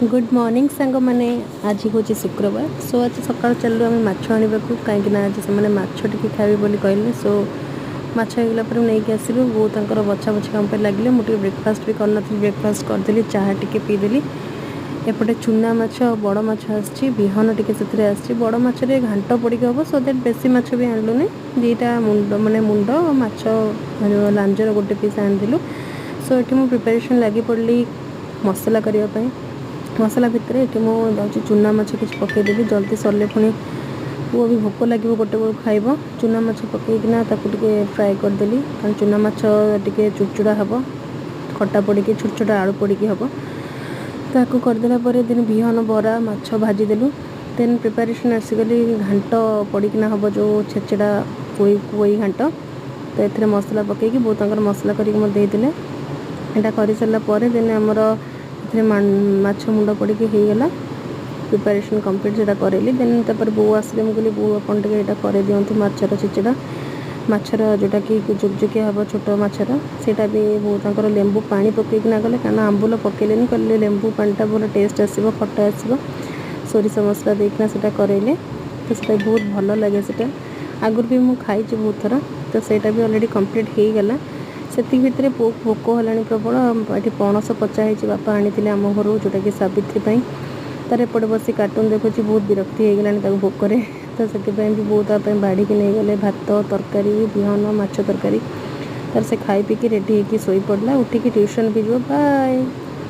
Good morning सांग मैंने आज हूँ शुक्रवार सो आज सकाल चलू आम माछ आने कहीं आज से माछ टी खाए बोली कहले सो माछ होगा नहीं आसलु वो बछा बछी काम लगे मुझे ब्रेकफास्ट भी करनी ब्रेकफास्ट करदेली चाह टी पीदेली एपटे चूना माछ बड़ माछ आहान टी बड़ माछरे घाट पड़क हम सो दैट बेसी माछ भी आणलुनि दीटा मुंड माने मुंड माछ लांजर गोटे पीस आनिलु सो ये मुझे प्रिपेरेसन लगी पड़ी मसला करने मसला भितर ये मुझे चूना माछ किसी पकईदेवी जल्दी सरले पुणी पुओ भी भोक लगे गोटे बेल खाइब चूना माछ पकईकिना फ्राए करदेली कारण चूना माछ टे चुड़चुड़ा हम खटा पड़ी छोट छोट आलू पड़ी हम ताकू करदेला दिन बिहन बरा माछ भाजीदेलु देन प्रिपेरेसन आसीगली घाट पड़ीकिना हम जो छेचड़ा पोई पोई घाट तो ये मसला पकईकि बहुत मसला करके यहाँ कर सारापर देन आमर माछ मुंड पड़ी होगला प्रिपेरेसन कंप्लीट से करेली देन बो आसले मुझे बो अपन टे कर दिंतु माछर छिचड़ा माछर जोटा कि जुकजुकिया हम छोट माछर सेटा भी बहुत लेंबू पानी पकईकिना गले कारण आंबुल पकईले कहले लेंबू पानीटा भल टेस्ट आसो खटा आसो सोरिष मसला देकिना से करेले तो से बहुत भल लगे से आगुरी भी मुझे खाई बहुत थर तो सेटा भी अलरेडी कंप्लीट होगला से भितर भोक है प्रबल ये पणस पचाई बापा आनी आम घर जोटा कि सावित्री तार एपटे बस कार्टून देखुची बहुत विरक्ति होगला भोकर तो से भी बहुत बाड़ी की नहीं गले भात तरकारी बिहन माछ तरकारी तार से खाई पीकी रेडी होगी शोई पड़ा उठिकी ट्यूशन भी जो बाय।